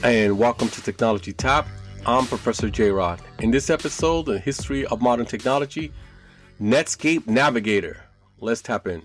And welcome to Technology Tap. I'm Professor J-Rod. In this episode, the history of modern technology, Netscape Navigator. Let's tap in.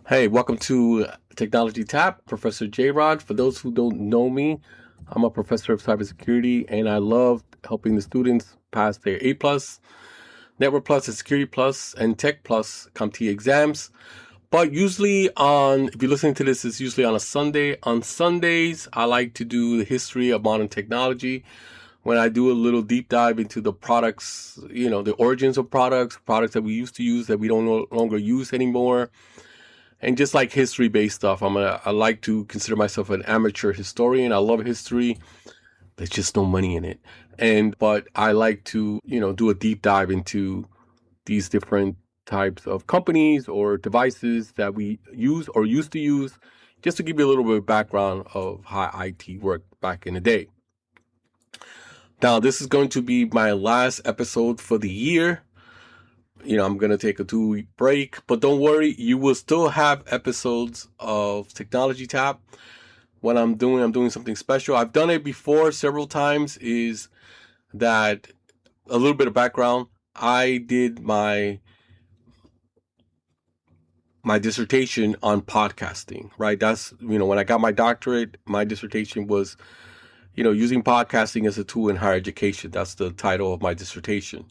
Hey, welcome to Technology Tap, Professor J-Rod. For those who don't know me, I'm a professor of cybersecurity, and I love helping the students pass their A+, Network Plus, and Security Plus, and Tech Plus CompTIA exams. But usually if you're listening to this, it's usually on a Sunday. On Sundays, I like to do the history of modern technology, when I do a little deep dive into the products, the origins of products that we used to use that we don't no longer use anymore. And just like history-based stuff, I like to consider myself an amateur historian. I love history. There's just no money in it. But I like to, do a deep dive into these different types of companies or devices that we use or used to use, just to give you a little bit of background of how IT worked back in the day. Now, this is going to be my last episode for the year. I'm going to take a 2-week break, but don't worry, you will still have episodes of Technology Tap. What I'm doing something special. I've done it before several times. Is that a little bit of background? I did my dissertation on podcasting, right? That's, when I got my doctorate, my dissertation was, using podcasting as a tool in higher education. That's the title of my dissertation.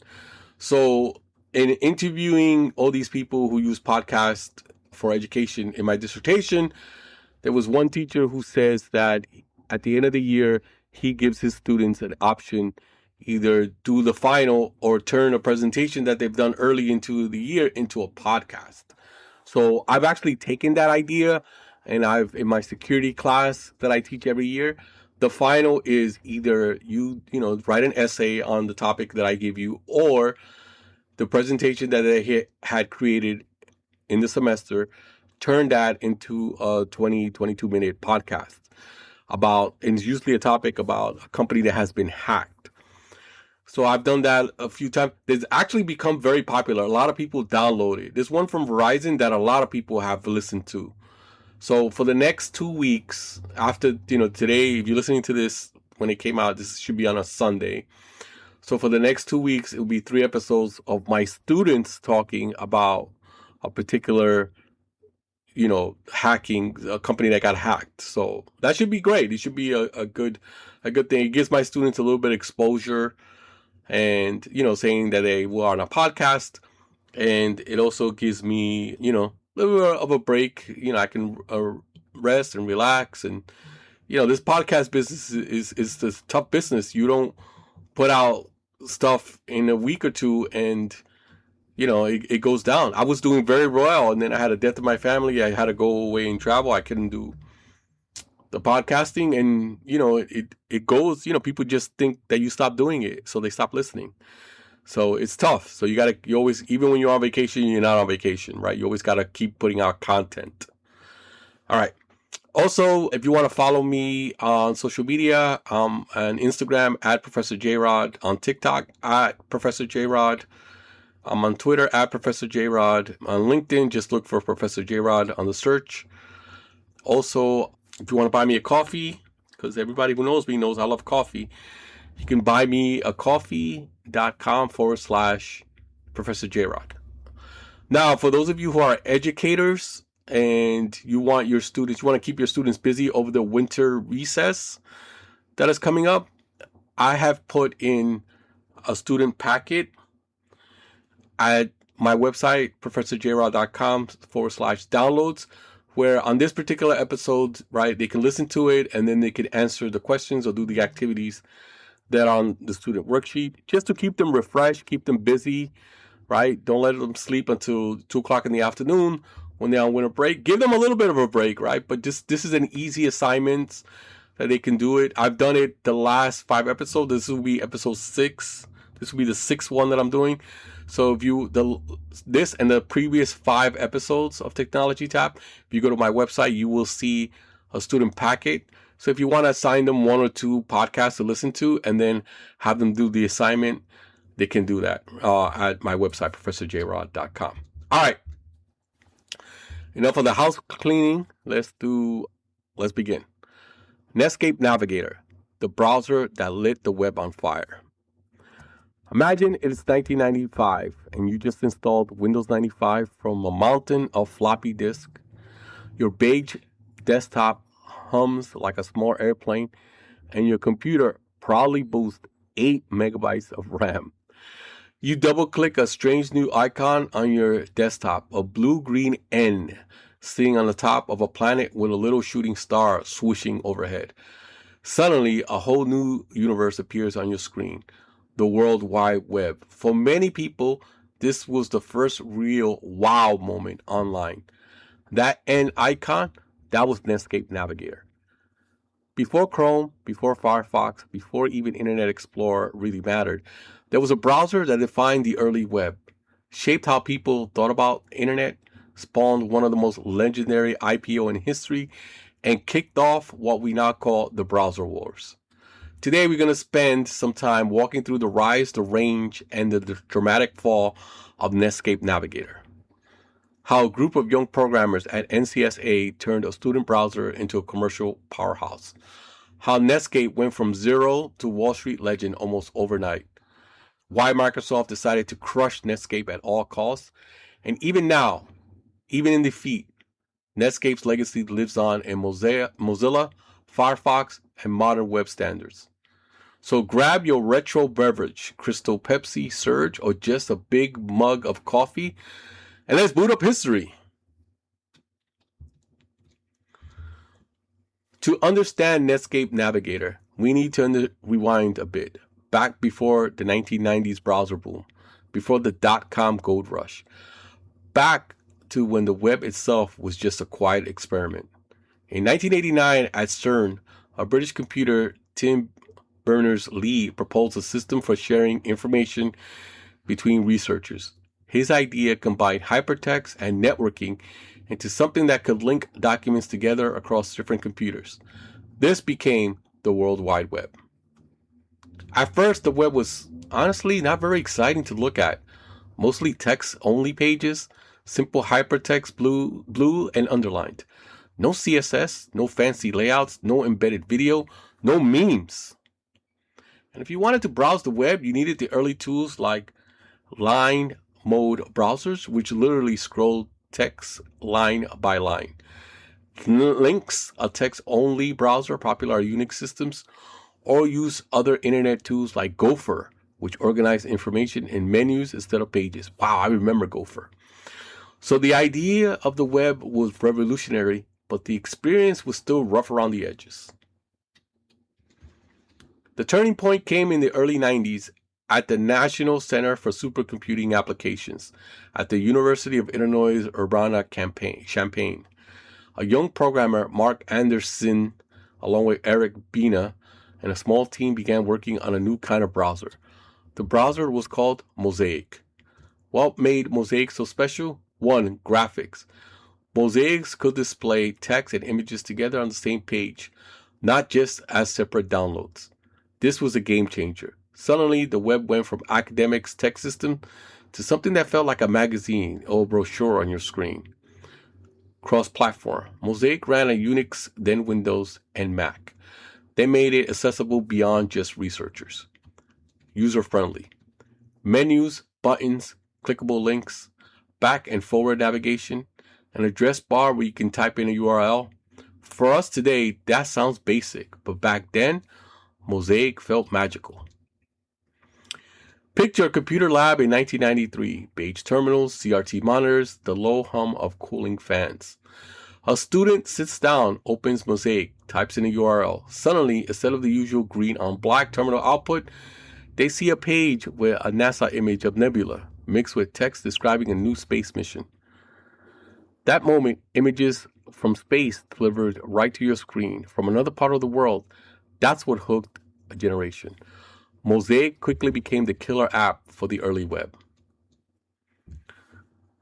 So in interviewing all these people who use podcasts for education in my dissertation, there was one teacher who says that at the end of the year, he gives his students an option, either do the final or turn a presentation that they've done early into the year into a podcast. So I've actually taken that idea, and in my security class that I teach every year, the final is either you write an essay on the topic that I give you, or the presentation that they had created in the semester, turn that into a 22-minute podcast and it's usually a topic about a company that has been hacked. So I've done that a few times. It's actually become very popular. A lot of people download it. There's one from Verizon that a lot of people have listened to. So for the next 2 weeks, after, today, if you're listening to this when it came out, this should be on a Sunday. So for the next 2 weeks, it will be 3 episodes of my students talking about a particular, hacking, a company that got hacked. So that should be great. It should be a good thing. It gives my students a little bit of exposure, and, saying that they were on a podcast. And it also gives me, a little bit of a break. I can rest and relax. And, this podcast business is this tough business. You don't put out stuff in a week or two and it goes down. I was doing very well, and then I had a death in my family. I had to go away and travel. I couldn't do the podcasting, and it goes, people just think that you stop doing it, so they stop listening. So it's tough. So you always, even when you're on vacation, you're not on vacation, right? You always got to keep putting out content. All right. Also, if you want to follow me on social media, on Instagram at Professor J-Rod, on TikTok at Professor J-Rod, I'm on Twitter at Professor J-Rod, on LinkedIn, just look for Professor J-Rod on the search. Also, if you want to buy me a coffee, because everybody who knows me knows I love coffee, you can buy me a coffee.com/Professor J-Rod. Now, for those of you who are educators, and you want to keep your students busy over the winter recess that is coming up, I have put in a student packet at my website, professorjrod.com/downloads, where on this particular episode, right, they can listen to it and then they can answer the questions or do the activities that are on the student worksheet, just to keep them refreshed, keep them busy, right? Don't let them sleep until 2 o'clock in the afternoon when they're on winter break. Give them a little bit of a break, right? But this is an easy assignment that they can do it. I've done it the last 5 episodes. This will be episode 6. This will be the 6th one that I'm doing. So if you this and the previous 5 episodes of Technology Tap, if you go to my website, you will see a student packet. So if you want to assign them 1 or 2 podcasts to listen to and then have them do the assignment, they can do that at my website, professorjrod.com. All right. Enough of the house cleaning. Let's begin. Netscape Navigator, the browser that lit the web on fire. Imagine it's 1995 and you just installed Windows 95 from a mountain of floppy disk. Your beige desktop hums like a small airplane and your computer proudly boasts 8 megabytes of RAM. You double click a strange new icon on your desktop, a blue-green N sitting on the top of a planet with a little shooting star swooshing overhead. Suddenly, a whole new universe appears on your screen, the World Wide Web. For many people, this was the first real wow moment online. That N icon, that was Netscape Navigator. Before Chrome, before Firefox, before even Internet Explorer really mattered, there was a browser that defined the early web, shaped how people thought about internet, spawned one of the most legendary IPO in history, and kicked off what we now call the browser wars. Today, we're going to spend some time walking through the rise, the range, and the dramatic fall of Netscape Navigator. How a group of young programmers at NCSA turned a student browser into a commercial powerhouse. How Netscape went from zero to Wall Street legend almost overnight. Why Microsoft decided to crush Netscape at all costs. And even now, even in defeat, Netscape's legacy lives on in Mozilla, Firefox, and modern web standards. So grab your retro beverage, Crystal Pepsi, Surge, or just a big mug of coffee, and let's boot up history. To understand Netscape Navigator, we need to rewind a bit, back before the 1990s browser boom, before the dot-com gold rush, back to when the web itself was just a quiet experiment. In 1989 at CERN, a British computer, Tim Berners-Lee, proposed a system for sharing information between researchers. His idea combined hypertext and networking into something that could link documents together across different computers. This became the World Wide Web. At first, the web was honestly not very exciting to look at. Mostly text-only pages, simple hypertext, blue and underlined. No CSS, no fancy layouts, no embedded video, no memes. And if you wanted to browse the web, you needed the early tools like line mode browsers, which literally scrolled text line by line. Lynx, a text-only browser popular on Unix systems, or use other internet tools like Gopher, which organized information in menus instead of pages. Wow, I remember Gopher. So the idea of the web was revolutionary, but the experience was still rough around the edges. The turning point came in the early 90s at the National Center for Supercomputing Applications at the University of Illinois Urbana-Champaign. A young programmer, Mark Anderson, along with Eric Bina, and a small team began working on a new kind of browser. The browser was called Mosaic. What made Mosaic so special? 1. Graphics. Mosaics could display text and images together on the same page, not just as separate downloads. This was a game changer. Suddenly, the web went from academics' text system to something that felt like a magazine or a brochure on your screen. Cross-platform. Mosaic ran on Unix, then Windows, and Mac. They made it accessible beyond just researchers. User-friendly. Menus, buttons, clickable links, back and forward navigation, an address bar where you can type in a URL. For us today, that sounds basic, but back then, Mosaic felt magical. Picture a computer lab in 1993. Beige terminals, CRT monitors, the low hum of cooling fans. A student sits down, opens Mosaic, types in a URL. Suddenly, instead of the usual green on black terminal output, they see a page with a NASA image of Nebula mixed with text describing a new space mission. That moment, images from space delivered right to your screen from another part of the world. That's what hooked a generation. Mosaic quickly became the killer app for the early web.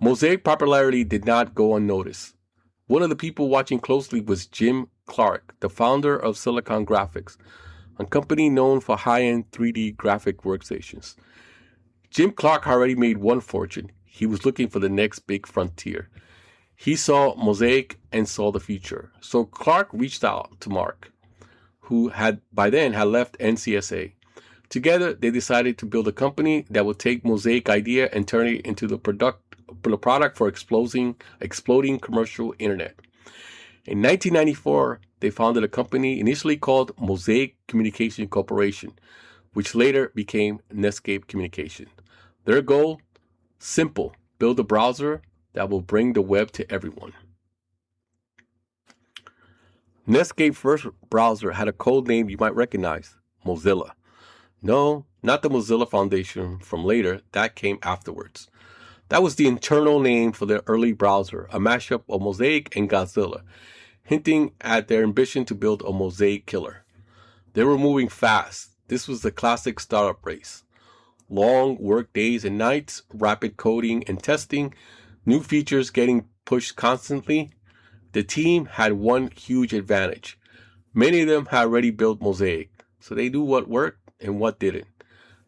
Mosaic popularity did not go unnoticed. One of the people watching closely was Jim Clark, the founder of Silicon Graphics, a company known for high-end 3D graphic workstations. Jim Clark already made one fortune. He was looking for the next big frontier. He saw Mosaic and saw the future. So Clark reached out to Mark, who by then had left NCSA. Together, they decided to build a company that would take Mosaic idea and turn it into the product for exploding commercial internet. In 1994, they founded a company initially called Mosaic Communication Corporation, which later became Netscape Communication. Their goal? Simple. Build a browser that will bring the web to everyone. Netscape's first browser had a code name you might recognize, Mozilla. No, not the Mozilla Foundation from later. That came afterwards. That was the internal name for their early browser, a mashup of Mosaic and Godzilla, hinting at their ambition to build a Mosaic killer. They were moving fast. This was the classic startup race. Long work days and nights, rapid coding and testing, new features getting pushed constantly. The team had one huge advantage. Many of them had already built Mosaic, so they knew what worked and what didn't.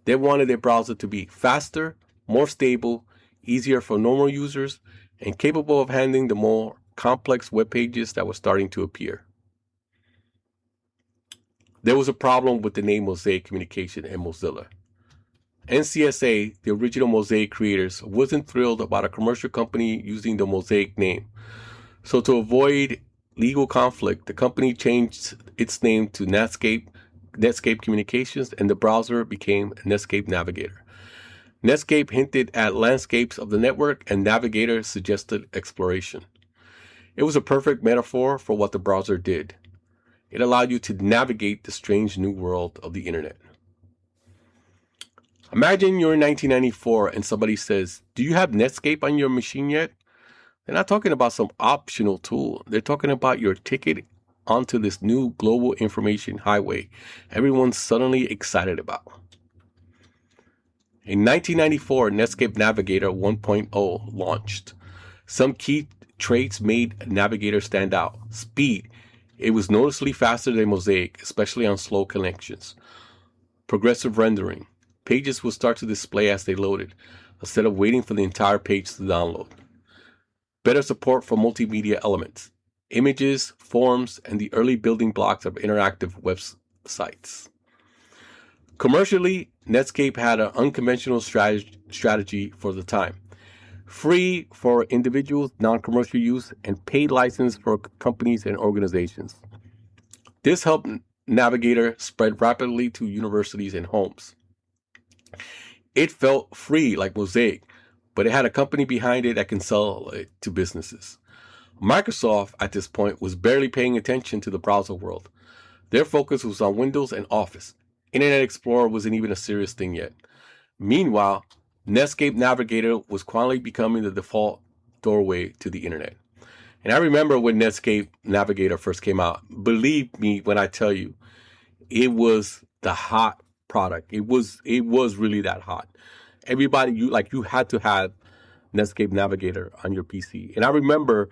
They wanted their browser to be faster, more stable, easier for normal users, and capable of handling the more complex web pages that were starting to appear. There was a problem with the name Mosaic Communication and Mozilla. NCSA, the original Mosaic creators, wasn't thrilled about a commercial company using the Mosaic name. So to avoid legal conflict, the company changed its name to Netscape Communications, and the browser became Netscape Navigator. Netscape hinted at landscapes of the network, and Navigator suggested exploration. It was a perfect metaphor for what the browser did. It allowed you to navigate the strange new world of the internet. Imagine you're in 1994 and somebody says, "Do you have Netscape on your machine yet?" They're not talking about some optional tool. They're talking about your ticket onto this new global information highway everyone's suddenly excited about. In 1994, Netscape Navigator 1.0 launched. Some key traits made Navigator stand out. Speed. It was noticeably faster than Mosaic, especially on slow connections. Progressive rendering. Pages would start to display as they loaded, instead of waiting for the entire page to download. Better support for multimedia elements, images, forms, and the early building blocks of interactive websites. Commercially, Netscape had an unconventional strategy for the time. Free for individuals, non-commercial use, and paid license for companies and organizations. This helped Navigator spread rapidly to universities and homes. It felt free like Mosaic, but it had a company behind it that can sell it to businesses. Microsoft, at this point, was barely paying attention to the browser world. Their focus was on Windows and Office. Internet Explorer wasn't even a serious thing yet. Meanwhile, Netscape Navigator was quietly becoming the default doorway to the internet. And I remember when Netscape Navigator first came out. Believe me when I tell you, it was the hot product. It was really that hot. Everybody, you had to have Netscape Navigator on your PC. And I remember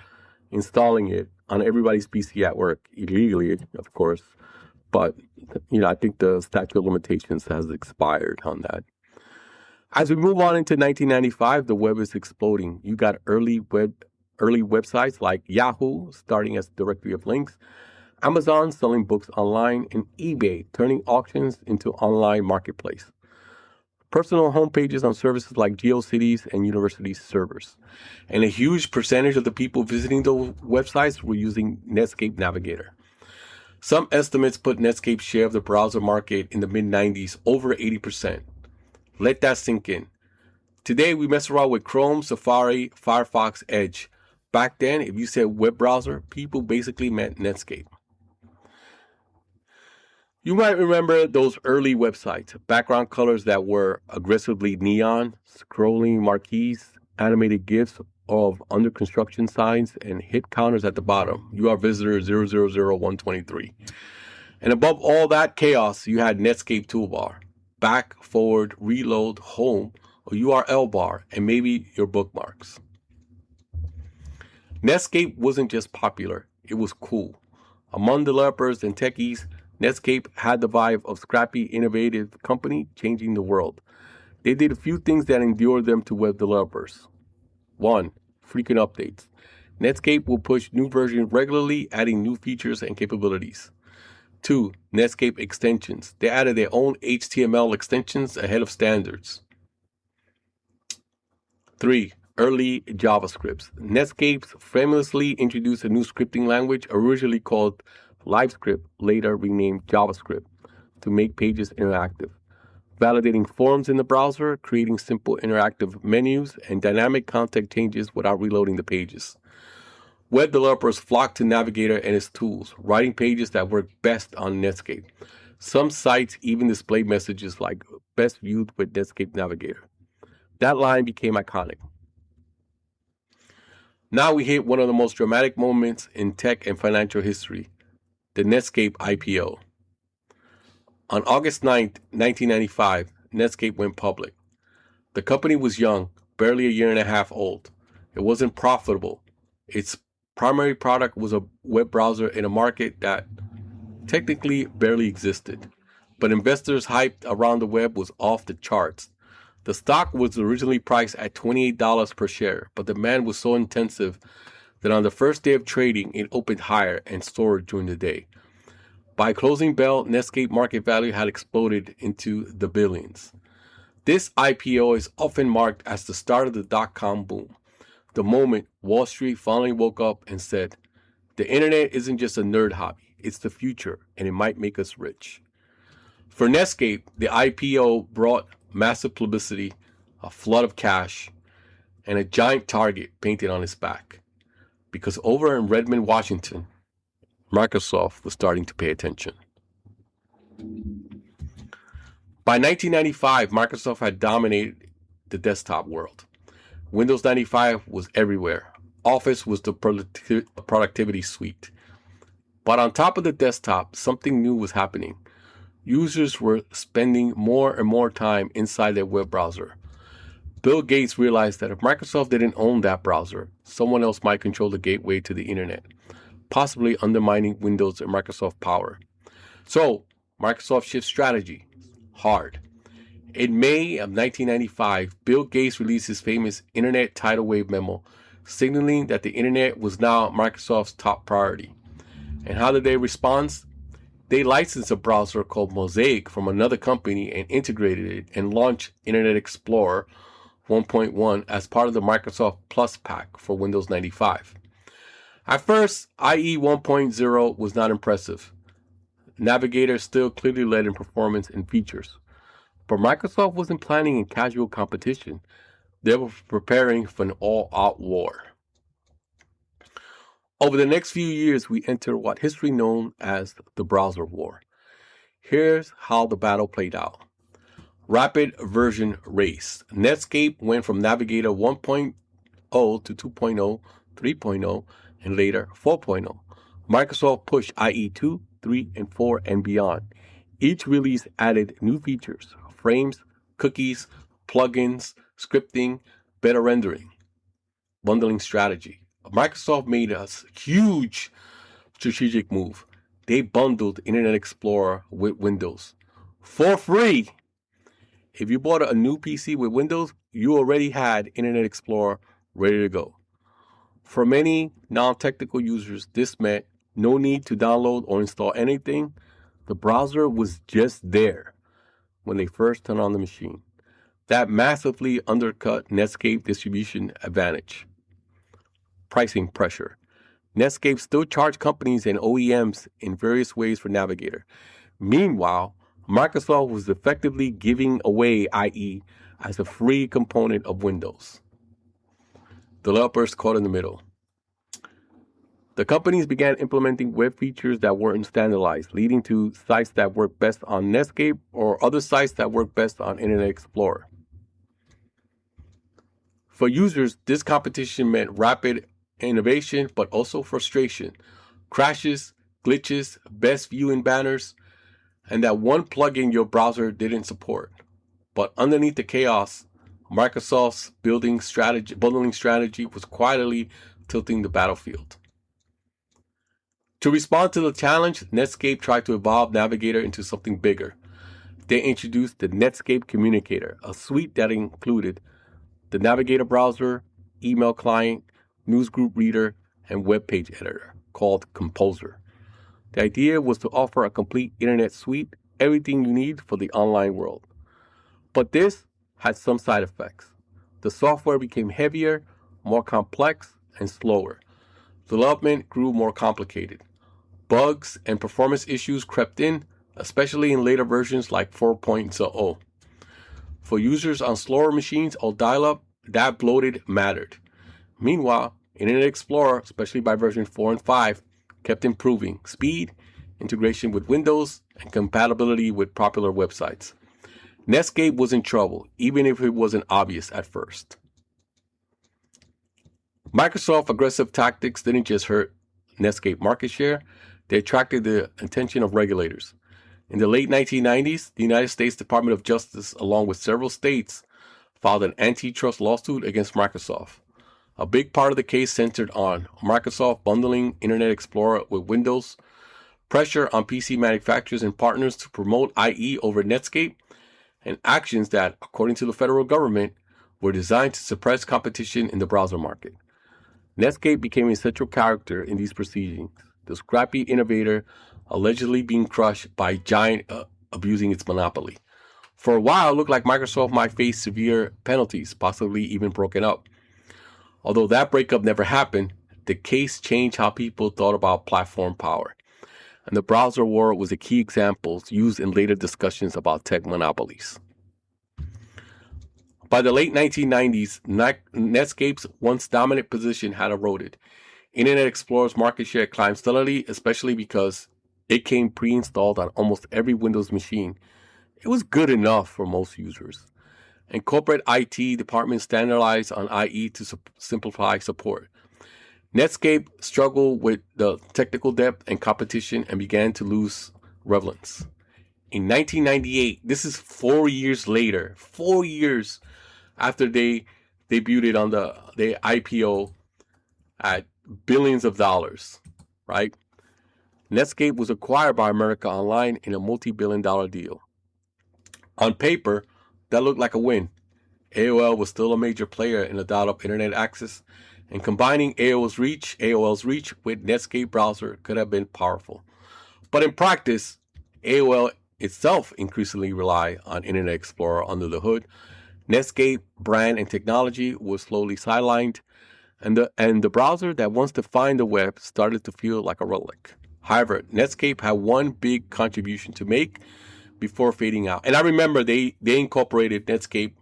installing it on everybody's PC at work, illegally, of course. But, I think the statute of limitations has expired on that. As we move on into 1995, the web is exploding. You got early websites like Yahoo starting as a directory of links, Amazon selling books online, and eBay turning auctions into online marketplace. Personal homepages on services like GeoCities and university servers. And a huge percentage of the people visiting those websites were using Netscape Navigator. Some estimates put Netscape's share of the browser market in the mid-90s over 80%. Let that sink in. Today, we mess around with Chrome, Safari, Firefox, Edge. Back then, if you said web browser, people basically meant Netscape. You might remember those early websites, background colors that were aggressively neon, scrolling marquees, animated GIFs of under construction signs, and hit counters at the bottom. You are visitor 000123. And above all that chaos, you had Netscape toolbar, back, forward, reload, home, a URL bar, and maybe your bookmarks. Netscape wasn't just popular, it was cool. Among developers and techies, Netscape had the vibe of scrappy, innovative company changing the world. They did a few things that endeared them to web developers. 1. Frequent updates. Netscape will push new versions regularly, adding new features and capabilities. 2. Netscape extensions. They added their own HTML extensions ahead of standards. 3. Early JavaScript. Netscape famously introduced a new scripting language originally called LiveScript, later renamed JavaScript, to make pages interactive, validating forms in the browser, creating simple interactive menus, and dynamic content changes without reloading the pages. Web developers flocked to Navigator and its tools, writing pages that work best on Netscape. Some sites even display messages like best viewed with Netscape Navigator. That line became iconic. Now we hit one of the most dramatic moments in tech and financial history, the Netscape IPO. On August 9th, 1995, Netscape went public. The company was young, barely a year and a half old. It wasn't profitable. Its primary product was a web browser in a market that technically barely existed. But investors' hype around the web was off the charts. The stock was originally priced at $28 per share, but demand was so intensive that on the first day of trading, it opened higher and soared during the day. By closing bell, Netscape market value had exploded into the billions. This IPO is often marked as the start of the dot-com boom, the moment Wall Street finally woke up and said, the internet isn't just a nerd hobby, it's the future, and it might make us rich. For Netscape, the IPO brought massive publicity, a flood of cash, and a giant target painted on its back. Because over in Redmond, Washington, Microsoft was starting to pay attention. By 1995, Microsoft had dominated the desktop world. Windows 95 was everywhere. Office was the productivity suite. But on top of the desktop, something new was happening. Users were spending more and more time inside their web browser. Bill Gates realized that if Microsoft didn't own that browser, someone else might control the gateway to the internet, possibly undermining Windows and Microsoft power. So, Microsoft shifts strategy. Hard. In May of 1995, Bill Gates released his famous Internet Tidal Wave memo, signaling that the internet was now Microsoft's top priority. And how did they respond? They licensed a browser called Mosaic from another company and integrated it and launched Internet Explorer 1.1 as part of the Microsoft Plus pack for Windows 95. At first, IE 1.0 was not impressive. Navigator still clearly led in performance and features. But Microsoft wasn't planning in casual competition. They were preparing for an all-out war. Over the next few years, we enter what history known as the browser war. Here's how the battle played out. Rapid version race. Netscape went from Navigator 1.0 to 2.0, 3.0, and later 4.0. Microsoft pushed IE 2, 3, and 4, and beyond. Each release added new features, frames, cookies, plugins, scripting, better rendering, bundling strategy. Microsoft made a huge strategic move. They bundled Internet Explorer with Windows for free. If you bought a new PC with Windows, you already had Internet Explorer ready to go. For many non-technical users, this meant no need to download or install anything. The browser was just there when they first turned on the machine. That massively undercut Netscape distribution advantage. Pricing pressure. Netscape still charged companies and OEMs in various ways for Navigator. Meanwhile, Microsoft was effectively giving away IE as a free component of Windows. Developers caught in the middle. The companies began implementing web features that weren't standardized, leading to sites that work best on Netscape or other sites that work best on Internet Explorer. For users, this competition meant rapid innovation, but also frustration, crashes, glitches, best viewing banners, and that one plugin your browser didn't support. But underneath the chaos, Microsoft's bundling strategy was quietly tilting the battlefield. To respond to the challenge, Netscape tried to evolve Navigator into something bigger. They introduced the Netscape Communicator, a suite that included the Navigator browser, email client, newsgroup reader, and web page editor called Composer. The idea was to offer a complete internet suite, everything you need for the online world. But this had some side effects. The software became heavier, more complex, and slower. Development grew more complicated. Bugs and performance issues crept in, especially in later versions like 4.0. For users on slower machines or dial-up, that bloated mattered. Meanwhile, Internet Explorer, especially by version 4 and 5, kept improving speed, integration with Windows, and compatibility with popular websites. Netscape was in trouble, even if it wasn't obvious at first. Microsoft's aggressive tactics didn't just hurt Netscape market share, they attracted the attention of regulators. In the late 1990s, the United States Department of Justice, along with several states, filed an antitrust lawsuit against Microsoft. A big part of the case centered on Microsoft bundling Internet Explorer with Windows, pressure on PC manufacturers and partners to promote IE over Netscape, and actions that, according to the federal government, were designed to suppress competition in the browser market. Netscape became a central character in these proceedings, the scrappy innovator allegedly being crushed by Giant abusing its monopoly. For a while, it looked like Microsoft might face severe penalties, possibly even broken up. Although that breakup never happened, the case changed how people thought about platform power. And the browser war was a key example used in later discussions about tech monopolies. By the late 1990s, Netscape's once dominant position had eroded. Internet Explorer's market share climbed steadily, especially because it came pre-installed on almost every Windows machine. It was good enough for most users. And corporate IT departments standardized on IE to simplify support. Netscape struggled with the technical depth and competition and began to lose relevance. In 1998, this is 4 years later, 4 years after they debuted on the IPO at billions of dollars, right? Netscape was acquired by America Online in a multi-billion-dollar deal. On paper, that looked like a win. AOL was still a major player in the dial-up internet access, and combining AOL's reach with Netscape browser could have been powerful. But in practice, AOL itself increasingly relied on Internet Explorer under the hood. Netscape brand and technology was slowly sidelined, and the browser that wants to find the web started to feel like a relic. However, Netscape had one big contribution to make before fading out. And I remember they incorporated Netscape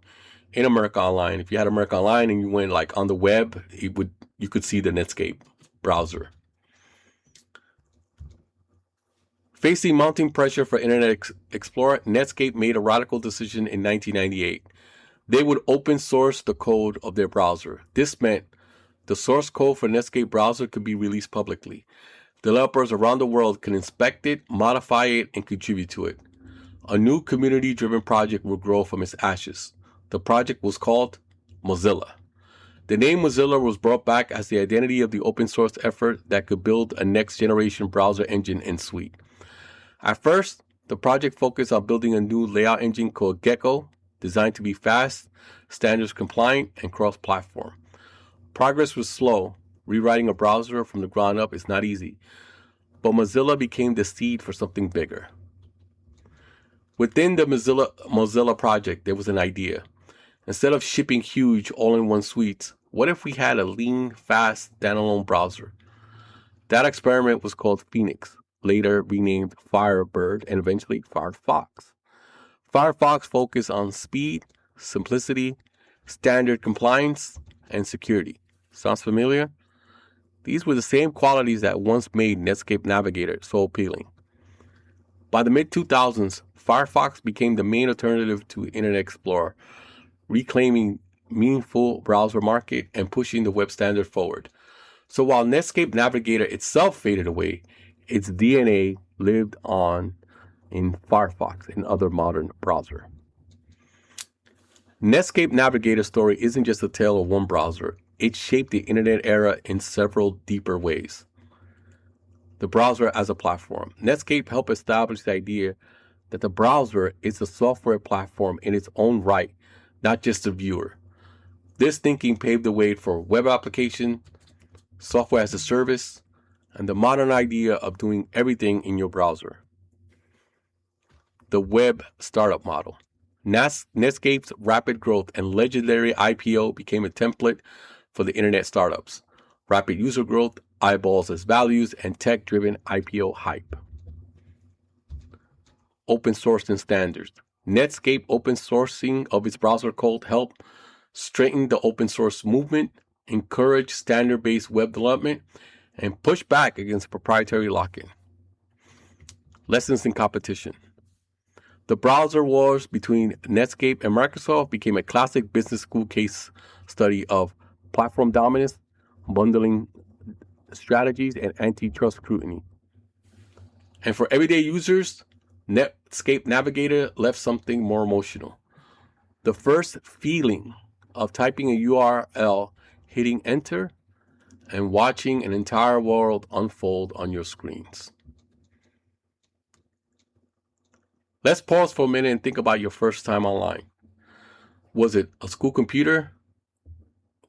in America Online. If you had America Online and you went like on the web, you could see the Netscape browser. Facing mounting pressure for Internet Explorer, Netscape made a radical decision in 1998. They would open source the code of their browser. This meant the source code for Netscape browser could be released publicly. Developers around the world could inspect it, modify it, and contribute to it. A new community-driven project would grow from its ashes. The project was called Mozilla. The name Mozilla was brought back as the identity of the open source effort that could build a next-generation browser engine and suite. At first, the project focused on building a new layout engine called Gecko, designed to be fast, standards compliant, and cross-platform. Progress was slow. Rewriting a browser from the ground up is not easy. But Mozilla became the seed for something bigger. Within the Mozilla project, there was an idea. Instead of shipping huge all-in-one suites, what if we had a lean, fast, standalone browser? That experiment was called Phoenix. later renamed Firebird, and eventually Firefox. Firefox focused on speed, simplicity, standard compliance, and security. Sounds familiar? These were the same qualities that once made Netscape Navigator so appealing. By the mid-2000s, Firefox became the main alternative to Internet Explorer, reclaiming meaningful browser market and pushing the web standard forward. So while Netscape Navigator itself faded away, its DNA lived on in Firefox and other modern browsers. Netscape Navigator's story isn't just a tale of one browser. It shaped the internet era in several deeper ways. The browser as a platform. Netscape helped establish the idea that the browser is a software platform in its own right, not just a viewer. This thinking paved the way for web application, software as a service, and the modern idea of doing everything in your browser. The web startup model. Netscape's rapid growth and legendary IPO became a template for the internet startups. Rapid user growth, eyeballs as values, and tech-driven IPO hype. Open source and standards. Netscape open sourcing of its browser code helped strengthen the open source movement, encourage standard-based web development, and push back against proprietary lock-in. Lessons in competition. The browser wars between Netscape and Microsoft became a classic business school case study of platform dominance, bundling strategies, and antitrust scrutiny. And for everyday users, Netscape Navigator left something more emotional. The first feeling of typing a URL, hitting enter, and watching an entire world unfold on your screens. Let's pause for a minute and think about your first time online. Was it a school computer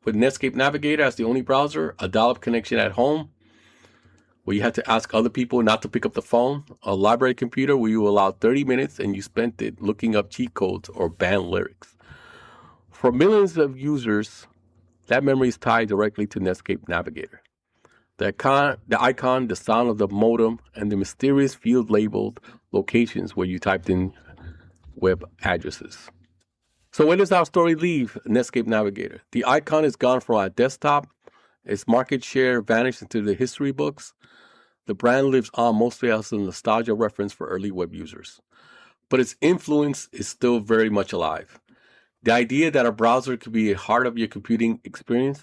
with Netscape Navigator as the only browser, a dial-up connection at home where you had to ask other people not to pick up the phone, a library computer where you were allowed 30 minutes and you spent it looking up cheat codes or banned lyrics? For millions of users, that memory is tied directly to Netscape Navigator. The icon, the sound of the modem, and the mysterious field labeled locations where you typed in web addresses. So where does our story leave Netscape Navigator? The icon is gone from our desktop. Its market share vanished into the history books. The brand lives on mostly as a nostalgia reference for early web users. But its influence is still very much alive. The idea that a browser could be a heart of your computing experience,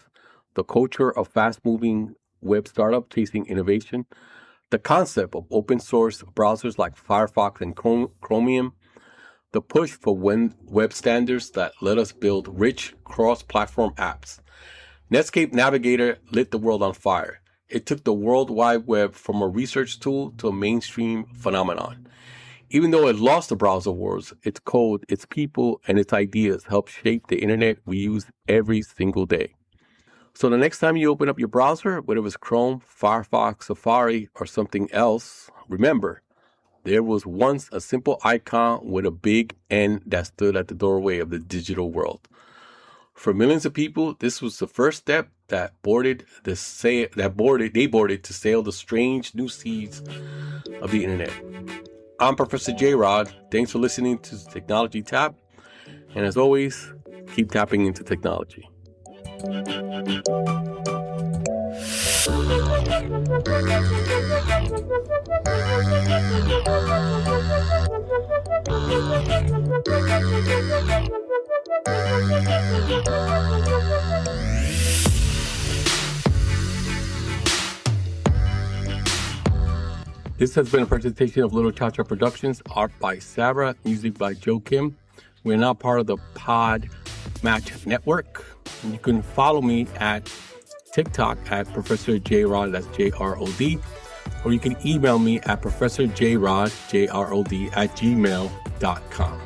the culture of fast-moving web startup chasing innovation, the concept of open source browsers like Firefox and Chromium, the push for web standards that let us build rich cross-platform apps. Netscape Navigator lit the world on fire. It took the World Wide Web from a research tool to a mainstream phenomenon. Even though it lost the browser wars, its code, its people, and its ideas helped shape the internet we use every single day. So the next time you open up your browser, whether it was Chrome, Firefox, Safari, or something else, remember, there was once a simple icon with a big N that stood at the doorway of the digital world. For millions of people, this was the first step they boarded to sail the strange new seas of the internet. I'm Professor J. Rod. Thanks for listening to Technology Tap. And as always, keep tapping into technology. This has been a presentation of Little Cha-Cha Productions, art by Sarah, music by Joe Kim. We're now part of the Pod Match Network. And you can follow me at TikTok at Professor J Rod, that's JROD, or you can email me at ProfessorJRod, JROD, @gmail.com.